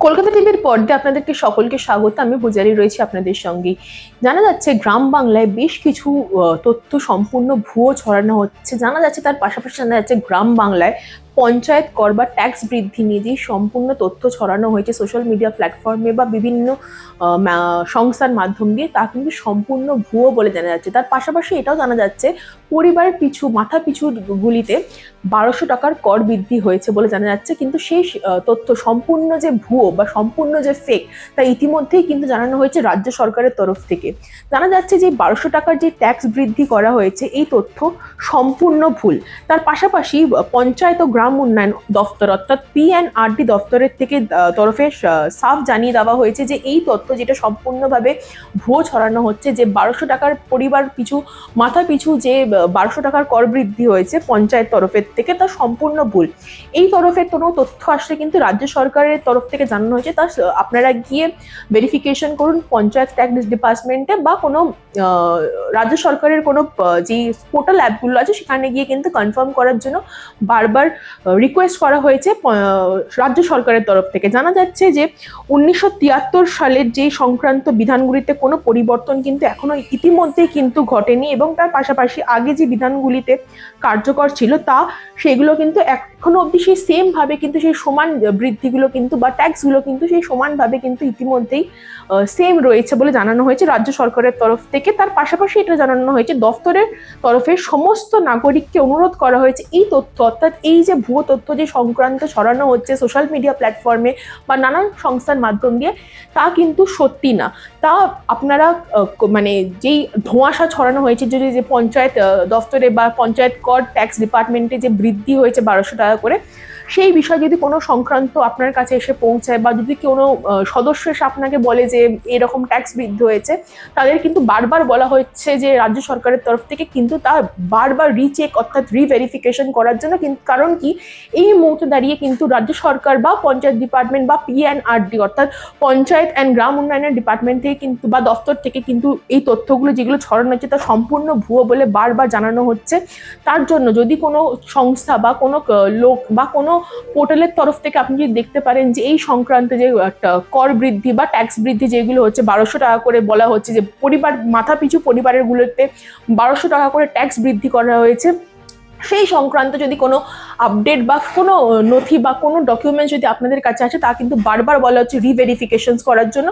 কলকাতা টিভির পর্দায় আপনাদেরকে সকলকে স্বাগত। আমি পূজারি রয়েছি আপনাদের সঙ্গে। জানা যাচ্ছে গ্রাম বাংলায় বেশ কিছু তথ্য সম্পূর্ণ ভুয়ো ছড়ানো হচ্ছে। জানা যাচ্ছে তার পাশাপাশি জানা যাচ্ছে গ্রাম বাংলায় পঞ্চায়েত কর বা ট্যাক্স বৃদ্ধি নিয়ে যে সম্পূর্ণ তথ্য ছড়ানো হয়েছে সোশ্যাল মিডিয়া প্ল্যাটফর্মে বা বিভিন্ন সংস্থার মাধ্যম দিয়ে, তা কিন্তু সম্পূর্ণ ভুয়ো বলে জানা যাচ্ছে। তার পাশাপাশি এটাও জানা যাচ্ছে পরিবার পিছু মাথা পিছু গুলিতে 1200 টাকার কর বৃদ্ধি হয়েছে বলে জানা যাচ্ছে। কিন্তু সেই তথ্য সম্পূর্ণ যে ভুয়ো বা সম্পূর্ণ যে ফেক, তা ইতিমধ্যেই কিন্তু জানানো হয়েছে রাজ্য সরকারের তরফ থেকে। জানা যাচ্ছে যে 1200 টাকার যে ট্যাক্স বৃদ্ধি করা হয়েছে এই তথ্য সম্পূর্ণ ভুল। তার পাশাপাশি পঞ্চায়েত ও গ্রাম উন্নয়ন দফতর অর্থাৎ PNRD দফতরের থেকে তরফে সাফ জানিয়ে দেওয়া হয়েছে যে এই তথ্য যেটা সম্পূর্ণভাবে ভুয়ো ছড়ানো হচ্ছে, যে 1200 টাকার পরিবার পিছু মাথা পিছু যে 1200 টাকার কর বৃদ্ধি হয়েছে পঞ্চায়েত তরফের থেকে, তা সম্পূর্ণ ভুল। এই তরফের কোনো তথ্য আসলে কিন্তু রাজ্য সরকারের তরফ থেকে জানানো হয়েছে, তা আপনারা গিয়ে ভেরিফিকেশন করুন পঞ্চায়েত ট্যাক্স ডিপার্টমেন্টে বা কোনো রাজ্য সরকারের কোনো যে পোর্টাল অ্যাপগুলো আছে সেখানে গিয়ে কিন্তু কনফার্ম করার জন্য বারবার রিকোয়েস্ট করা হয়েছে রাজ্য সরকারের তরফ থেকে। জানা যাচ্ছে যে 1973 সালের যে সংক্রান্ত বিধানগুলিতে কোনো পরিবর্তন কিন্তু এখনো ইতিমধ্যেই কিন্তু ঘটেনি, এবং তার পাশাপাশি আগে যে বিধানগুলিতে কার্যকর ছিল তা সেগুলো কিন্তু এখনো অবধি সেই সেম ভাবে কিন্তু সেই সমান বৃদ্ধিগুলো কিন্তু বা ট্যাক্সগুলো কিন্তু সেই সমানভাবে কিন্তু ইতিমধ্যেই সেম রয়েছে বলে জানানো হয়েছে রাজ্য সরকারের তরফ থেকে। তার পাশাপাশি এটা জানানো হয়েছে দফতরের তরফে সমস্ত নাগরিককে অনুরোধ করা হয়েছে এই তথ্য অর্থাৎ এই যে ভুয়ো তথ্য যে সংক্রান্ত ছড়ানো হচ্ছে সোশ্যাল মিডিয়া প্ল্যাটফর্মে বা নানান সংস্থার মাধ্যম দিয়ে, তা কিন্তু সত্যি না। তা আপনারা মানে যেই ধোঁয়াশা ছড়ানো হয়েছে যে পঞ্চায়েত দফতরে বা পঞ্চায়েত কর ট্যাক্স ডিপার্টমেন্টে যে বৃদ্ধি হয়েছে 1200 টাকা করে, সেই বিষয়ে যদি কোনো সংক্রান্ত আপনার কাছে এসে পৌঁছায় বা যদি কোনো সদস্য এসে আপনাকে বলে যে এরকম ট্যাক্স বৃদ্ধি হয়েছে, তাদের কিন্তু বারবার বলা হচ্ছে যে রাজ্য সরকারের তরফ থেকে কিন্তু তা বারবার রিচেক অর্থাৎ রিভেরিফিকেশন করার জন্য। কিন্তু কারণ কি, এই মুহূর্তে দাঁড়িয়ে কিন্তু রাজ্য সরকার বা পঞ্চায়েত ডিপার্টমেন্ট বা PNRD অর্থাৎ পঞ্চায়েত অ্যান্ড গ্রাম উন্নয়নের ডিপার্টমেন্ট থেকে কিন্তু বা দফতর থেকে কিন্তু এই তথ্যগুলো যেগুলো ছড়ানো হচ্ছে তা সম্পূর্ণ ভুয়ো বলে বারবার জানানো হচ্ছে। তার জন্য যদি কোনো সংস্থা বা কোনো লোক বা কোনো পোর্টালের তরফ থেকে আপনি যদি দেখতে পারেন যে এই সংক্রান্ত যে একটা কর বৃদ্ধি বা ট্যাক্স বৃদ্ধি যেগুলো হচ্ছে 1200 টাকা করে বলা হচ্ছে, যে পরিবার মাথা পিছু পরিবারের গুলোতে 1200 টাকা করে ট্যাক্স বৃদ্ধি করা হয়েছে, সেই সংক্রান্ত যদি কোনো আপডেট বা কোনো নথি বা কোনো ডকুমেন্ট যদি আপনাদের কাছে আসে, তা কিন্তু বারবার বলা হচ্ছে রিভেরিফিকেশনস করার জন্য।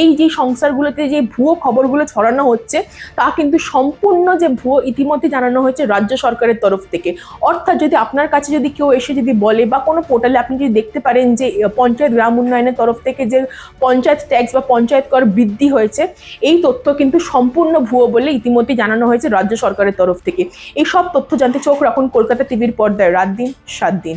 এই যে সংস্থাগুলোতে যে ভুয়ো খবরগুলো ছড়ানো হচ্ছে তা কিন্তু সম্পূর্ণ যে ভুয়ো ইতিমধ্যে জানানো হয়েছে রাজ্য সরকারের তরফ থেকে। অর্থাৎ যদি আপনার কাছে যদি কেউ এসে যদি বলে বা কোনো পোর্টালে আপনি যদি দেখতে পারেন যে পঞ্চায়েত গ্রাম উন্নয়নের তরফ থেকে যে পঞ্চায়েত ট্যাক্স বা পঞ্চায়েত কর বৃদ্ধি হয়েছে, এই তথ্য কিন্তু সম্পূর্ণ ভুয়ো বলে ইতিমধ্যে জানানো হয়েছে রাজ্য সরকারের তরফ থেকে। এই সব তথ্য জানতে চোখ রাখুন কলকাতা টিভির পর্দায় রাত দিন 7 দিন।